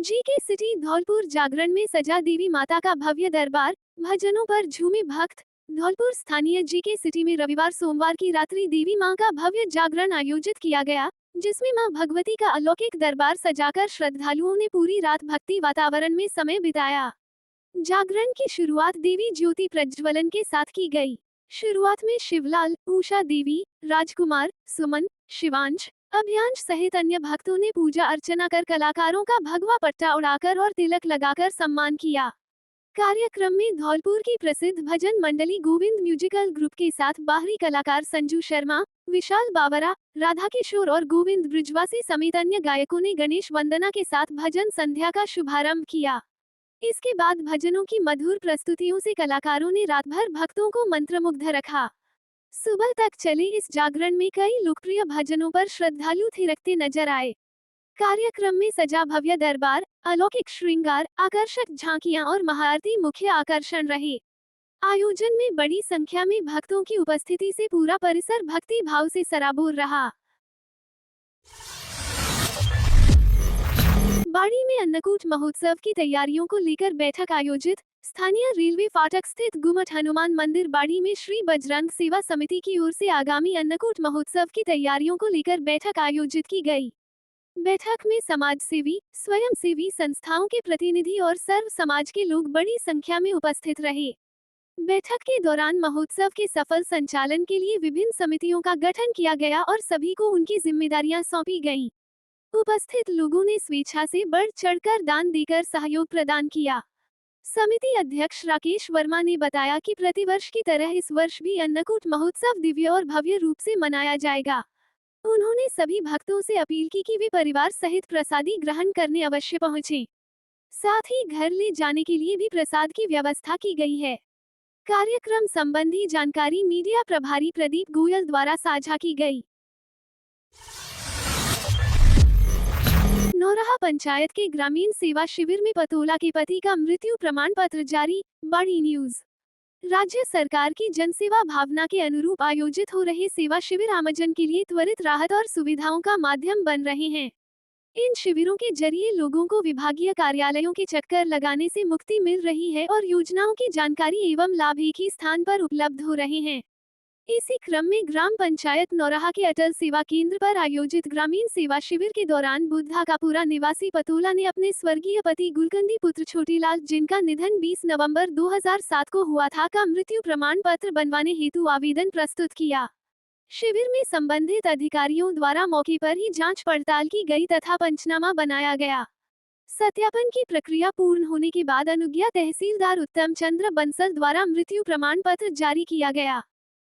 GK city Dholpur जागरण में सजा देवी माता का भव्य दरबार, भजनों पर झूमे भक्त। धौलपुर स्थानीय जीके सिटी में रविवार सोमवार की रात्रि देवी मां का भव्य जागरण आयोजित किया गया, जिसमें मां भगवती का अलौकिक दरबार सजाकर श्रद्धालुओं ने पूरी रात भक्ति वातावरण में समय बिताया। जागरण की शुरुआत देवी ज्योति प्रज्वलन के साथ की गई। शुरुआत में शिवलाल, उषा देवी, राजकुमार, सुमन, शिवांश, अभियांश सहित अन्य भक्तों ने पूजा अर्चना कर कलाकारों का भगवा पट्टा उड़ाकर और तिलक लगाकर सम्मान किया। कार्यक्रम में धौलपुर की प्रसिद्ध भजन मंडली गोविंद म्यूजिकल ग्रुप के साथ बाहरी कलाकार संजू शर्मा, विशाल बावरा, राधा किशोर और गोविंद ब्रिजवासी समेत अन्य गायकों ने गणेश वंदना के साथ भजन संध्या का शुभारंभ किया। इसके बाद भजनों की मधुर प्रस्तुतियों से कलाकारों ने रात भर भक्तों को मंत्रमुग्ध रखा। सुबह तक चले इस जागरण में कई लोकप्रिय भजनों पर श्रद्धालु थिरकते नजर आए। कार्यक्रम में सजा भव्य दरबार, अलौकिक श्रृंगार, आकर्षक झांकियां और महाआरती मुख्य आकर्षण रहे। आयोजन में बड़ी संख्या में भक्तों की उपस्थिति से पूरा परिसर भक्ति भाव से सराबोर रहा। बाड़ी में अन्नकूट महोत्सव की तैयारियों को लेकर बैठक आयोजित। स्थानीय रेलवे फाटक स्थित गुमट हनुमान मंदिर बाड़ी में श्री बजरंग सेवा समिति की ओर से आगामी अन्नकूट महोत्सव की तैयारियों को लेकर बैठक आयोजित की गई। बैठक में समाजसेवी, स्वयंसेवी संस्थाओं के प्रतिनिधि और सर्व समाज के लोग बड़ी संख्या में उपस्थित रहे। बैठक के दौरान महोत्सव के सफल संचालन के लिए विभिन्न समितियों का गठन किया गया और सभी को उनकी जिम्मेदारियां सौंपी गईं। उपस्थित लोगों ने स्वेच्छा से बढ़ चढ़कर दान देकर सहयोग प्रदान किया। समिति अध्यक्ष राकेश वर्मा ने बताया कि प्रतिवर्ष की तरह इस वर्ष भी अन्नकूट महोत्सव दिव्य और भव्य रूप से मनाया जाएगा। उन्होंने सभी भक्तों से अपील की कि वे परिवार सहित प्रसादी ग्रहण करने अवश्य पहुंचें। साथ ही घर ले जाने के लिए भी प्रसाद की व्यवस्था की गई है। कार्यक्रम संबंधी जानकारी मीडिया प्रभारी प्रदीप गोयल द्वारा साझा की गई। नौरहा पंचायत के ग्रामीण सेवा शिविर में पतोला के पति का मृत्यु प्रमाण पत्र जारी। बड़ी न्यूज। राज्य सरकार की जनसेवा भावना के अनुरूप आयोजित हो रहे सेवा शिविर आमजन के लिए त्वरित राहत और सुविधाओं का माध्यम बन रहे हैं। इन शिविरों के जरिए लोगों को विभागीय कार्यालयों के चक्कर लगाने से मुक्ति मिल रही है और योजनाओं की जानकारी एवं लाभ एक ही स्थान पर उपलब्ध हो रहे हैं। इसी क्रम में ग्राम पंचायत नौरहा के अटल सेवा केंद्र पर आयोजित ग्रामीण सेवा शिविर के दौरान बुद्धा का पूरा निवासी पतोला ने अपने स्वर्गीय पति गुलकंदी पुत्र छोटीलाल, जिनका निधन 20 नवंबर 2007 को हुआ था, का मृत्यु प्रमाण पत्र बनवाने हेतु आवेदन प्रस्तुत किया। शिविर में संबंधित अधिकारियों द्वारा मौके पर ही जांच पड़ताल की गई तथा पंचनामा बनाया गया। सत्यापन की प्रक्रिया पूर्ण होने के बाद अनुज्ञा तहसीलदार उत्तम चंद्र बंसल द्वारा मृत्यु प्रमाण पत्र जारी किया गया।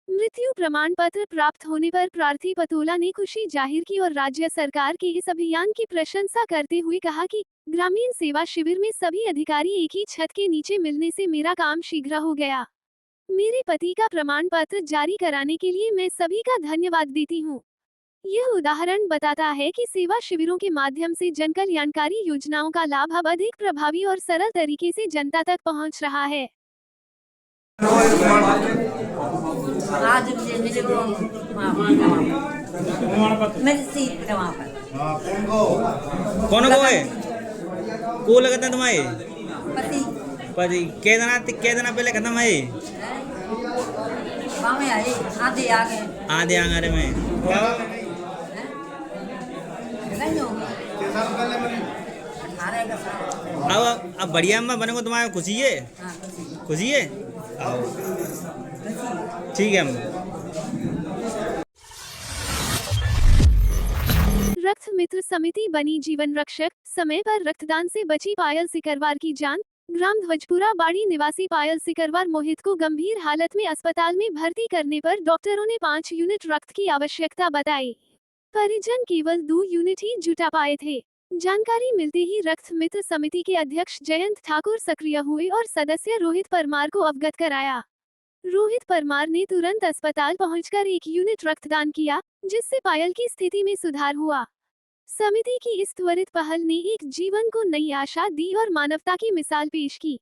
मृत्यु प्रमाण पत्र प्राप्त होने पर प्रार्थी पतोला ने खुशी जाहिर की और राज्य सरकार के इस अभियान की प्रशंसा करते हुए कहा कि ग्रामीण सेवा शिविर में सभी अधिकारी एक ही छत के नीचे मिलने से मेरा काम शीघ्र हो गया। मेरे पति का प्रमाण पत्र जारी कराने के लिए मैं सभी का धन्यवाद देती हूँ। यह उदाहरण बताता है कि सेवा शिविरों के माध्यम से जन कल्याणकारी योजनाओं का लाभ अब अधिक प्रभावी और सरल तरीके से जनता तक पहुँच रहा है। आज मुझे मिले वो मेरी सीट पे वहाँ पर। कौन को है? को लगता है तुम्हारे? पति पति के दिन पहले खत्म है? वहाँ में आए आधे आ गए। आधे आंगरे में नहीं हो 18 का साल। अब बढ़िया अम्मा बने को तुम्हारे खुशी है? हाँ, खुशी है? आओ ठीक है अम्मा। रक्त मित्र समिति बनी जीवन रक्षक। समय पर रक्तदान से बची पायल सिकरवार की जान। ग्राम ध्वजपुरा बाड़ी निवासी पायल सिकरवार मोहित को गंभीर हालत में अस्पताल में भर्ती करने पर डॉक्टरों ने 5 यूनिट रक्त की आवश्यकता बताई। परिजन केवल 2 यूनिट ही जुटा पाए थे। जानकारी मिलते ही रक्त मित्र समिति के अध्यक्ष जयंत ठाकुर सक्रिय हुए और सदस्य रोहित परमार को अवगत कराया। रोहित परमार ने तुरंत अस्पताल पहुंचकर 1 यूनिट रक्तदान किया, जिससे पायल की स्थिति में सुधार हुआ। समिति की इस त्वरित पहल ने एक जीवन को नई आशा दी और मानवता की मिसाल पेश की।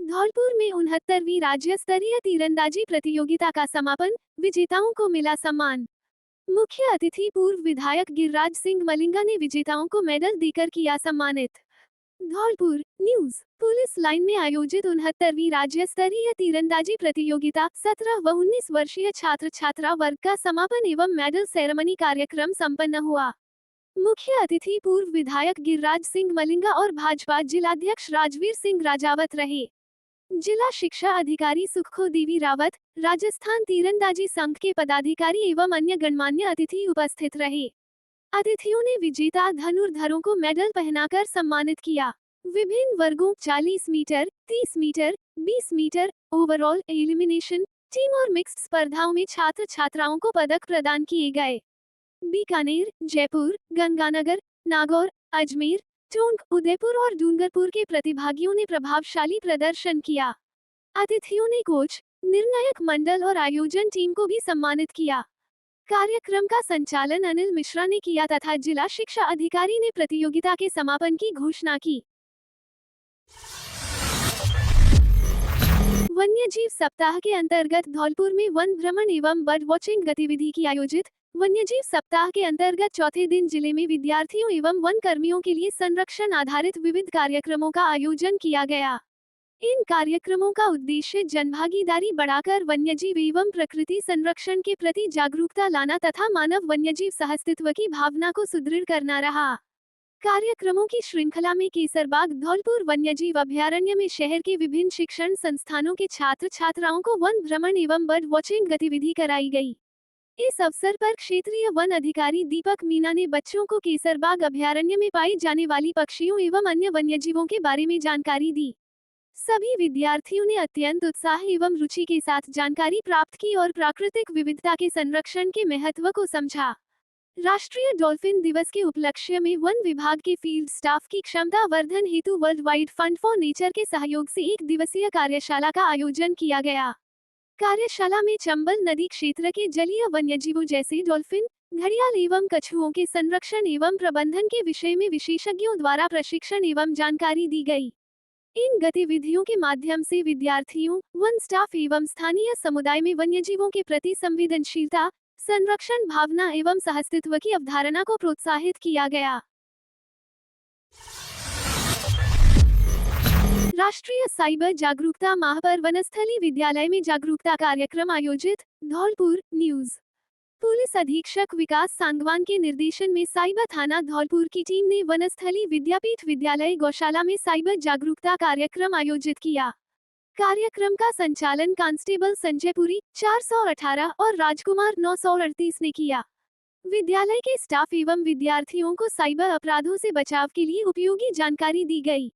धौलपुर में 69वीं राज्य स्तरीय तीरंदाजी प्रतियोगिता का समापन। विजेताओं को मिला सम्मान। मुख्य अतिथि पूर्व विधायक गिरिराज सिंह मलिंगा ने विजेताओं को मेडल देकर किया सम्मानित। धौलपुर न्यूज। पुलिस लाइन में आयोजित 69वीं राज्य स्तरीय तीरंदाजी प्रतियोगिता 17 व 19 वर्षीय छात्र छात्रा वर्ग का समापन एवं मेडल सेरेमनी कार्यक्रम संपन्न हुआ। मुख्य अतिथि पूर्व विधायक गिरिराज सिंह मलिंगा और भाजपा जिलाध्यक्ष राजवीर सिंह राजावत रहे। जिला शिक्षा अधिकारी सुखो देवी रावत, राजस्थान तीरंदाजी संघ के पदाधिकारी एवं अन्य गणमान्य अतिथि उपस्थित रहे। अतिथियों ने विजेता धनुर्धरों को मेडल पहनाकर सम्मानित किया। विभिन्न वर्गों 40 metre, 30 metre, 20 metre, overall elimination, team और मिक्स्ड स्पर्धाओं में छात्र छात्राओं को पदक प्रदान किए गए। बीकानेर, जयपुर, गंगानगर, नागौर, अजमेर, टोंक, उदयपुर और डूंगरपुर के प्रतिभागियों ने प्रभावशाली प्रदर्शन किया। अतिथियों ने कोच, निर्णायक मंडल और आयोजन टीम को भी सम्मानित किया। कार्यक्रम का संचालन अनिल मिश्रा ने किया तथा जिला शिक्षा अधिकारी ने प्रतियोगिता के समापन की घोषणा की। वन्यजीव सप्ताह के अंतर्गत धौलपुर में वन भ्रमण एवं बर्ड वॉचिंग गतिविधि की आयोजित। वन्यजीव सप्ताह के अंतर्गत चौथे दिन जिले में विद्यार्थियों एवं वन कर्मियों के लिए संरक्षण आधारित विविध कार्यक्रमों का आयोजन किया गया। इन कार्यक्रमों का उद्देश्य जनभागीदारी बढ़ाकर वन्यजीव एवं प्रकृति संरक्षण के प्रति जागरूकता लाना तथा मानव वन्यजीव सहअस्तित्व की भावना को सुदृढ़ करना रहा। कार्यक्रमों की श्रृंखला में केसरबाग धौलपुर वन्यजीव अभयारण्य में शहर के विभिन्न शिक्षण संस्थानों के छात्र छात्राओं को वन भ्रमण एवं बर्ड वॉचिंग गतिविधि कराई गई। इस अवसर पर क्षेत्रीय वन अधिकारी दीपक मीना ने बच्चों को केसरबाग अभयारण्य में पाई जाने वाली पक्षियों एवं अन्य वन्यजीवों के बारे में जानकारी दी। सभी विद्यार्थियों ने अत्यंत उत्साह एवं रुचि के साथ जानकारी प्राप्त की और प्राकृतिक विविधता के संरक्षण के महत्व को समझा। राष्ट्रीय डॉल्फिन दिवस के उपलक्ष्य में वन विभाग के फील्ड स्टाफ की क्षमता वर्धन हेतु world wide fund for nature के सहयोग से 1 दिवसीय कार्यशाला का आयोजन किया गया। कार्यशाला में चंबल नदी क्षेत्र के जलीय वन्यजीवों जैसे डॉल्फिन, घड़ियाल एवं कछुओं के संरक्षण एवं प्रबंधन के विषय में विशेषज्ञों द्वारा प्रशिक्षण एवं जानकारी दी गई। इन गतिविधियों के माध्यम से विद्यार्थियों, वन स्टाफ एवं स्थानीय समुदाय में वन्यजीवों के प्रति संवेदनशीलता, संरक्षण भावना एवं सहअस्तित्व की अवधारणा को प्रोत्साहित किया गया। राष्ट्रीय साइबर जागरूकता माह पर वनस्थली विद्यालय में जागरूकता कार्यक्रम आयोजित। धौलपुर न्यूज। पुलिस अधीक्षक विकास सांगवान के निर्देशन में साइबर थाना धौलपुर की टीम ने वनस्थली विद्यापीठ विद्यालय गौशाला में साइबर जागरूकता कार्यक्रम आयोजित किया। कार्यक्रम का संचालन कांस्टेबल संजय पुरी 418 और राजकुमार 938 ने किया। विद्यालय के स्टाफ एवं विद्यार्थियों को साइबर अपराधों से बचाव के लिए उपयोगी जानकारी दी गई।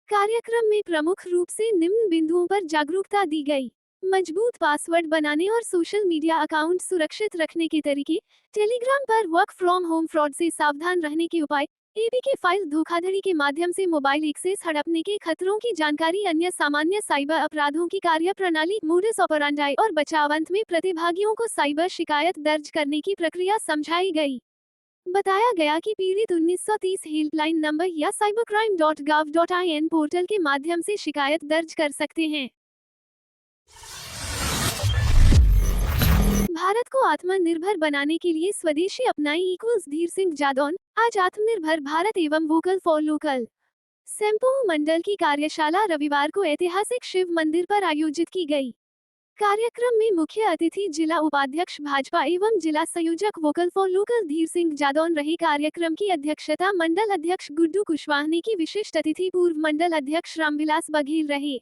कार्यक्रम में प्रमुख रूप से निम्न बिंदुओं पर जागरूकता दी गई: मजबूत पासवर्ड बनाने और सोशल मीडिया अकाउंट सुरक्षित रखने के तरीके, टेलीग्राम पर वर्क फ्रॉम होम फ्रॉड से सावधान रहने के उपाय, एपीके फाइल धोखाधड़ी के माध्यम से मोबाइल एक्सेस हड़पने के खतरों की जानकारी, अन्य सामान्य साइबर अपराधों की कार्यप्रणाली, मोडस ऑपरेंडी और बचाव। अंत में प्रतिभागियों को साइबर शिकायत दर्ज करने की प्रक्रिया समझाई गई। बताया गया कि पीड़ित 1930 हेल्पलाइन नंबर या cybercrime.gov.in पोर्टल के माध्यम से शिकायत दर्ज कर सकते हैं। भारत को आत्मनिर्भर बनाने के लिए स्वदेशी अपनाई धीर सिंह जादौन। आज आत्मनिर्भर भारत एवं वोकल फॉर लोकल सेम्पोह मंडल की कार्यशाला रविवार को ऐतिहासिक शिव मंदिर पर आयोजित की गई। कार्यक्रम में मुख्य अतिथि जिला उपाध्यक्ष भाजपा एवं जिला संयोजक वोकल फॉर लोकल धीर सिंह जादौन रहे। कार्यक्रम की अध्यक्षता मंडल अध्यक्ष गुड्डू कुशवाहा ने की। विशिष्ट अतिथि पूर्व मंडल अध्यक्ष रामविलास बघेल रहे।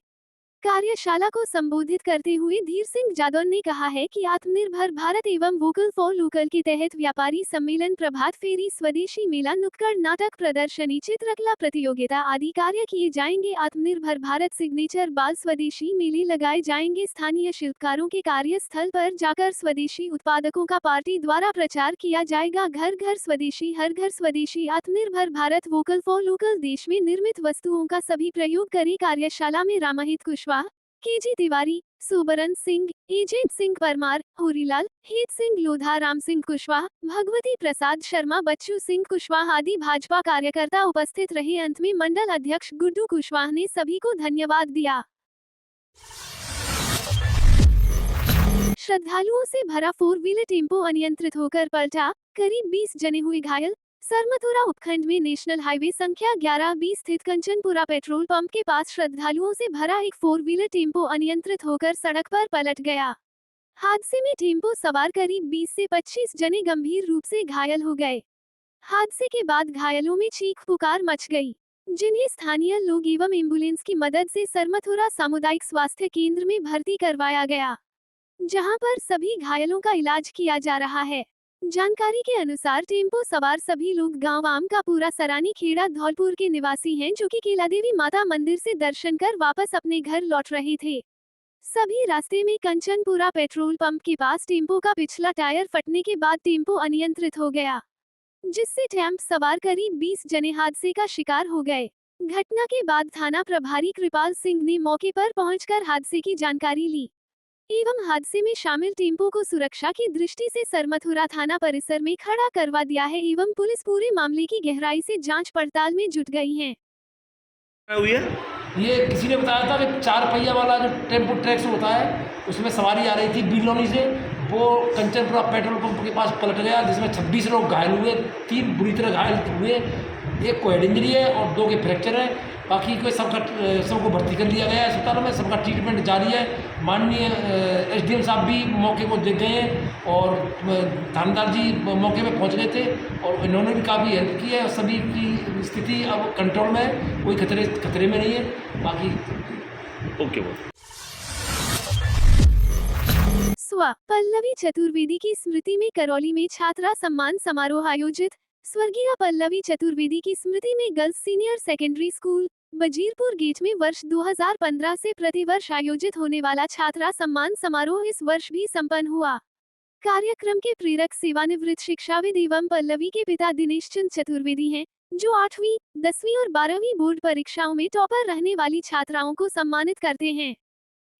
कार्यशाला को संबोधित करते हुए धीर सिंह जादौन ने कहा है कि आत्मनिर्भर भारत एवं वोकल फॉर लोकल के तहत व्यापारी सम्मेलन, प्रभात फेरी, स्वदेशी मेला, नुक्कड़ नाटक प्रदर्शनी, चित्रकला प्रतियोगिता आदि कार्य किए जाएंगे। आत्मनिर्भर भारत सिग्नेचर बाल स्वदेशी मेले लगाए जाएंगे। स्थानीय शिल्पकारों के कार्यस्थल पर जाकर स्वदेशी उत्पादकों का पार्टी द्वारा प्रचार किया जाएगा। घर घर स्वदेशी, हर घर स्वदेशी। आत्मनिर्भर भारत वोकल फॉर लोकल। देश में निर्मित वस्तुओं का सभी प्रयोग करें। कार्यशाला में रामहित कुशवाहा, केजी तिवारी, सुबरन सिंह, एजेंट सिंह परमार, होरीलाल, हेत सिंह लोधा, राम सिंह कुशवाहा, भगवती प्रसाद शर्मा, बच्चू सिंह कुशवाहा आदि भाजपा कार्यकर्ता उपस्थित रहे। अंत में मंडल अध्यक्ष गुड्डू कुशवाहा ने सभी को धन्यवाद दिया। श्रद्धालुओं से भरा 4 व्हीलर टेम्पो अनियंत्रित होकर पलटा, करीब 20 जने हुए घायल। सरमथुरा उपखंड में नेशनल हाईवे संख्या 11-20 स्थित कंचनपुरा पेट्रोल पंप के पास श्रद्धालुओं से भरा एक 4 व्हीलर टेम्पो अनियंत्रित होकर सड़क पर पलट गया। हादसे में टेम्पो सवार करीब 20 से 25 जने गंभीर रूप से घायल हो गए। हादसे के बाद घायलों में चीख पुकार मच गई, जिन्हें स्थानीय लोग एवं एम्बुलेंस की मदद से सरमथुरा सामुदायिक स्वास्थ्य केंद्र में भर्ती करवाया गया, जहां पर सभी घायलों का इलाज किया जा रहा है। जानकारी के अनुसार टेम्पो सवार सभी लोग गांव आमकापुरा सरानी खेड़ा धौलपुर के निवासी हैं, जो कि केला देवी माता मंदिर से दर्शन कर वापस अपने घर लौट रहे थे। सभी रास्ते में कंचनपुरा पेट्रोल पंप के पास टेम्पो का पिछला टायर फटने के बाद टेम्पो अनियंत्रित हो गया, जिससे टेम्पो सवार करीब 20 जने हादसे का शिकार हो गए। घटना के बाद थाना प्रभारी कृपाल सिंह ने मौके पर पहुंचकर हादसे की जानकारी ली एवं हादसे में शामिल टेम्पो को सुरक्षा की दृष्टि से सरमथुरा थाना परिसर में खड़ा करवा दिया है एवं पुलिस पूरे मामले की गहराई से जांच पड़ताल में जुट गई है। हुई है? ये किसी ने बताया था कि 4 पहिया वाला जो टेम्पो ट्रैक्स होता है उसमें सवारी आ रही थी बिलोनी से, वो कंचनपुरा पेट्रोल पंप के पास पलट गया, जिसमें 26 लोग घायल हुए, 3 बुरी तरह घायल हुए, एक को हेड इंजरी है और 2 के फ्रैक्चर है। बाकी कोई सबको भर्ती कर लिया गया है अस्पताल में, सबका ट्रीटमेंट जारी है। माननीय एसडीएम साहब भी मौके को देख गए हैं और थानेदार जी मौके पे पहुंच गए थे और इन्होंने भी काफ़ी हेल्प की है और सभी की स्थिति अब कंट्रोल में है, कोई खतरे में नहीं है। बाकी ओके। पल्लवी चतुर्वेदी की स्मृति में करौली में छात्रा सम्मान समारोह आयोजित। स्वर्गीय पल्लवी चतुर्वेदी की स्मृति में girls senior secondary school Bajirpur gate में वर्ष 2015 से प्रतिवर्ष आयोजित होने वाला छात्रा सम्मान समारोह इस वर्ष भी संपन्न हुआ। कार्यक्रम के प्रेरक सेवानिवृत्त शिक्षाविद एवं पल्लवी के पिता दिनेश चंद चतुर्वेदी हैं, जो 8वीं, 10वीं और 12वीं बोर्ड परीक्षाओं में टॉपर रहने वाली छात्राओं को सम्मानित करते हैं।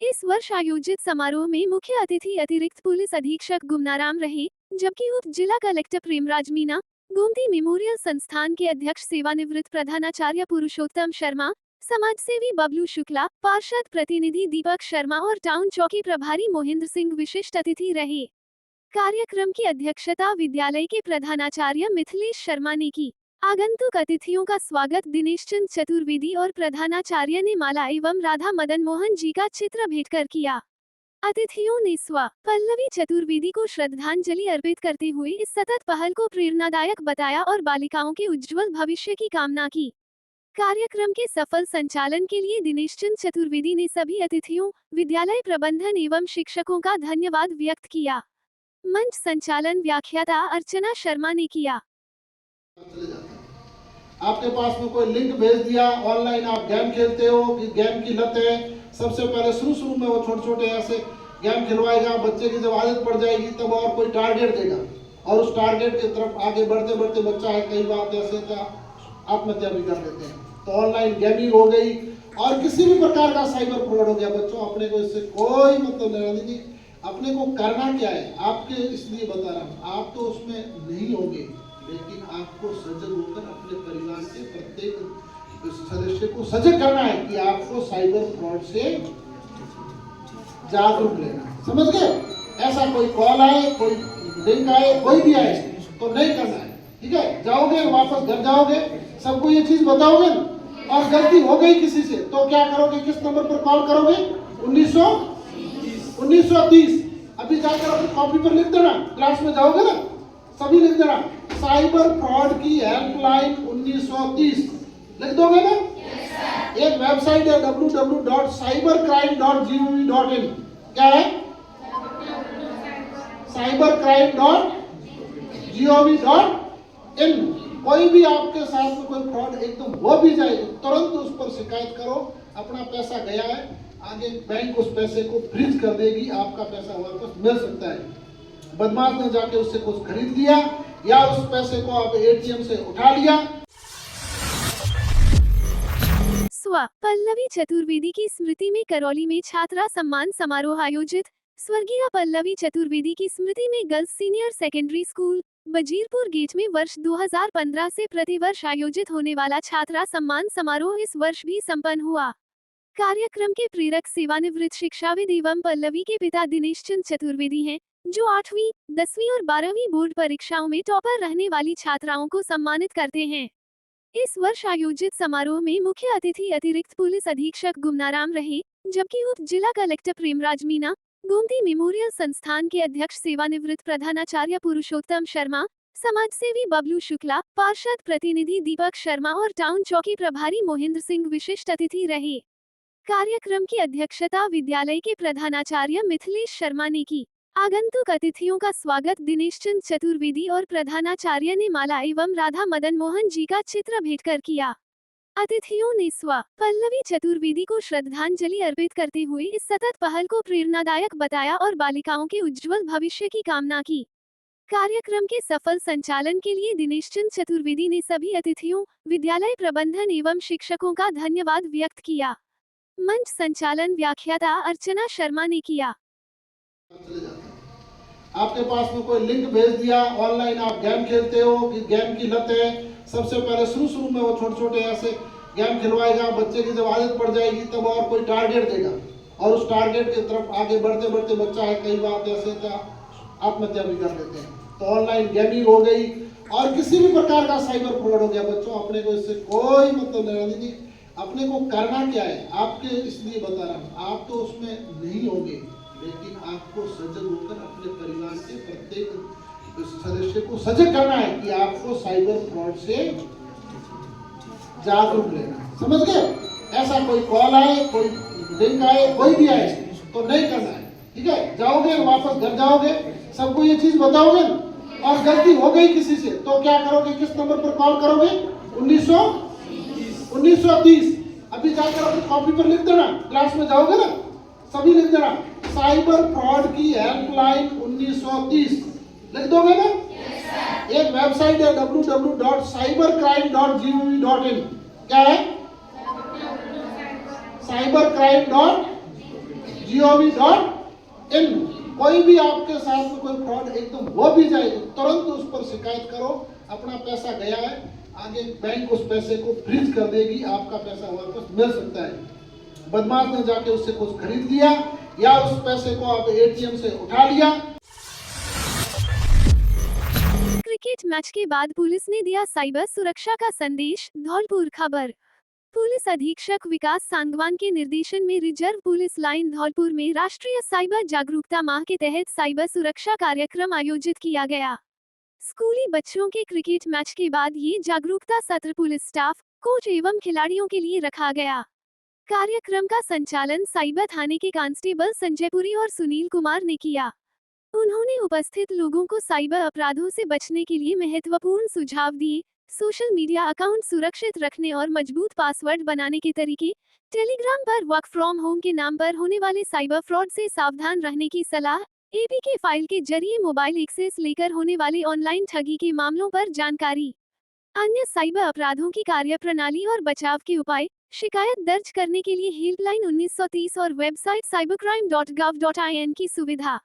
इस वर्ष आयोजित समारोह में मुख्य अतिथि अतिरिक्त पुलिस अधीक्षक गुमनाराम रहे, जबकि उप जिला कलेक्टर प्रेमराज मीना, गोमती मेमोरियल संस्थान के अध्यक्ष सेवानिवृत्त प्रधानाचार्य पुरुषोत्तम शर्मा, समाजसेवी बबलू शुक्ला, पार्षद प्रतिनिधि दीपक शर्मा और टाउन चौकी प्रभारी मोहिंद्र सिंह विशिष्ट अतिथि रहे। कार्यक्रम की अध्यक्षता विद्यालय के प्रधानाचार्य मिथिलेश शर्मा ने की। आगंतुक अतिथियों का स्वागत दिनेश चंद चतुर्वेदी और प्रधानाचार्य ने माला एवं राधा मदन मोहन जी का चित्र भेंट कर किया। अतिथियों ने पल्लवी चतुर्वेदी को श्रद्धांजलि अर्पित करते हुए इस सतत पहल को प्रेरणादायक बताया और बालिकाओं के उज्जवल भविष्य की कामना की। कार्यक्रम के सफल संचालन के लिए दिनेश चंद चतुर्वेदी ने सभी अतिथियों, विद्यालय प्रबंधन एवं शिक्षकों का धन्यवाद व्यक्त किया। मंच संचालन व्याख्याता अर्चना शर्मा ने किया। आपके पास में कोई लिंक भेज दिया, ऑनलाइन आप गेम खेलते हो कि गेम की लत है, सबसे पहले शुरू में वो छोटे ऐसे गेम खिलवाएगा, बच्चे की जब आदत पड़ जाएगी तब और कोई टारगेट देगा और उस टारगेट की तरफ आगे बढ़ते बढ़ते बच्चा है कई बार ऐसे आत्महत्या भी कर लेते हैं। तो ऑनलाइन गेमिंग हो गई और किसी भी प्रकार का साइबर फ्रॉड हो गया। बच्चों अपने को इससे कोई मतलब नहीं, अपने को करना क्या है, आपके इसलिए बता रहा हूँ, आप तो उसमें नहीं होंगे, लेकिन आपको सजग होकर अपने परिवार के प्रत्येक सदस्य को सजग करना है कि आपको साइबर फ्रॉड से जागरूक लेना। समझ गए? ऐसा कोई कॉल आए, कोई लिंक आए, कोई भी आए तो नहीं करना है। ठीक है? जाओगे वापस घर जाओगे, सबको ये चीज बताओगे और गलती हो गई किसी से तो क्या करोगे, किस नंबर पर कॉल करोगे? 1930। अभी जाकर अपनी कॉपी पर लिख देना, क्लास में जाओगे ना सभी लिख देना, साइबर फ्रॉड की हेल्पलाइन 1930 लिख दोगे ना? एक वेबसाइट है www.cybercrime.gov.in। क्या है? cybercrime.gov.in। कोई भी आपके साथ में कोई फ्रॉड एकदम हो भी जाए तो तुरंत उस पर शिकायत करो। अपना पैसा गया है, आगे बैंक उस पैसे को फ्रीज कर देगी, आपका पैसा वापस मिल सकता है। बदमाश ने जाके उससे कुछ खरीद लिया या उस पैसे को आप एटीएम से उठा लिया। पल्लवी चतुर्वेदी की स्मृति में करौली में छात्रा सम्मान समारोह आयोजित। स्वर्गीय पल्लवी चतुर्वेदी की स्मृति में girls senior secondary school Bajirpur gate में वर्ष 2015 से प्रतिवर्ष आयोजित होने वाला छात्रा सम्मान समारोह इस वर्ष भी संपन्न हुआ। कार्यक्रम के प्रेरक सेवानिवृत्त शिक्षाविद एवं पल्लवी के पिता दिनेश चंद चतुर्वेदी हैं, जो 8वीं, 10वीं और 12वीं बोर्ड परीक्षाओं में टॉपर रहने वाली छात्राओं को सम्मानित करते हैं। इस वर्ष आयोजित समारोह में मुख्य अतिथि अतिरिक्त पुलिस अधीक्षक गुमनाराम रहे, जबकि उप जिला कलेक्टर प्रेमराज मीना, गोमती मेमोरियल संस्थान के अध्यक्ष सेवानिवृत्त प्रधानाचार्य पुरुषोत्तम शर्मा, समाजसेवी बबलू शुक्ला, पार्षद प्रतिनिधि दीपक शर्मा और टाउन चौकी प्रभारी मोहिंद्र सिंह विशिष्ट अतिथि रहे। कार्यक्रम की अध्यक्षता विद्यालय के प्रधानाचार्य मिथिलेश शर्मा ने की। आगंतुक अतिथियों का स्वागत दिनेश चंद चतुर्वेदी और प्रधानाचार्य ने माला एवं राधा मदन मोहन जी का चित्र भेंट कर किया। अतिथियों ने पल्लवी चतुर्वेदी को श्रद्धांजलि अर्पित करते हुए इस सतत पहल को प्रेरणादायक बताया और बालिकाओं के उज्जवल भविष्य की कामना की। कार्यक्रम के सफल संचालन के लिए दिनेश चंद चतुर्वेदी ने सभी अतिथियों, विद्यालय प्रबंधन एवं शिक्षकों का धन्यवाद व्यक्त किया। मंच संचालन व्याख्याता अर्चना शर्मा ने किया। आपके पास में कोई लिंक भेज दिया, ऑनलाइन आप गेम खेलते हो कि गेम की लत है, सबसे पहले शुरू में वो छोटे छोटे ऐसे गेम खिलवाएगा, बच्चे की जब आदत पड़ जाएगी तब और कोई टारगेट देगा और उस टारगेट की तरफ आगे बढ़ते बढ़ते बच्चा है कई बार ऐसे आत्महत्या भी कर लेते हैं। तो ऑनलाइन गेमिंग हो गई और किसी भी प्रकार का साइबर फ्रॉड हो गया। बच्चों, अपने को इससे कोई मतलब नहीं, अपने को करना क्या है, आपके इसलिए बता रहा हूँ, आप तो उसमें नहीं होंगे, लेकिन आपको सजग होकर अपने परिवार के प्रत्येक सदस्य को सजग करना है कि आपको साइबर फ्रॉड से जागरूक रहना है। समझ गए? ऐसा कोई कॉल आए, कोई लिंक आए, कोई भी आए तो नहीं करना है। ठीक है? जाओगे, वापस घर जाओगे, सबको ये चीज बताओगे और गलती हो गई किसी से तो क्या करोगे? किस नंबर पर कॉल करोगे? 1930। अभी जाकर अपनी कॉपी पर लिख देना, क्लास में जाओगे ना, सभी लिख देना, साइबर फ्रॉड की हेल्पलाइन 1930 लिख दोगे ना? एक वेबसाइट है www.cybercrime.gov.in। क्या है? cybercrime.gov.in। कोई भी आपके साथ में कोई फ्रॉड एकदम हो भी जाए तो तुरंत उस पर शिकायत करो। अपना पैसा गया है, आगे बैंक उस पैसे को फ्रीज कर देगी, आपका पैसा वापस मिल सकता है। बदमाश ने जाके उससे कुछ खरीद लिया या उस पैसे को आप एटीएम से उठा लिया। क्रिकेट मैच के बाद पुलिस ने दिया साइबर सुरक्षा का संदेश। धौलपुर खबर। पुलिस अधीक्षक विकास सांगवान के निर्देशन में रिजर्व पुलिस लाइन धौलपुर में राष्ट्रीय साइबर जागरूकता माह के तहत साइबर सुरक्षा कार्यक्रम आयोजित किया गया। स्कूली बच्चों के क्रिकेट मैच के बाद ये जागरूकता सत्र पुलिस स्टाफ, कोच एवं खिलाड़ियों के लिए रखा गया। कार्यक्रम का संचालन साइबर थाने के कांस्टेबल संजयपुरी और सुनील कुमार ने किया। उन्होंने उपस्थित लोगों को साइबर अपराधों से बचने के लिए महत्वपूर्ण सुझाव दिए। सोशल मीडिया अकाउंट सुरक्षित रखने और मजबूत पासवर्ड बनाने के तरीके, टेलीग्राम पर वर्क फ्रॉम होम के नाम पर होने वाले साइबर फ्रॉड से सावधान रहने की सलाह, एपीके फाइल के जरिए मोबाइल एक्सेस लेकर होने वाले ऑनलाइन ठगी के मामलों पर जानकारी, अन्य साइबर अपराधों की कार्यप्रणाली और बचाव के उपाय, शिकायत दर्ज करने के लिए हेल्पलाइन 1930 और वेबसाइट cybercrime.gov.in की सुविधा।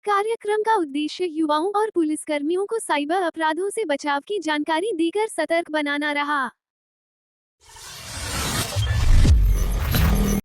कार्यक्रम का उद्देश्य युवाओं और पुलिसकर्मियों को साइबर अपराधों से बचाव की जानकारी देकर सतर्क बनाना रहा।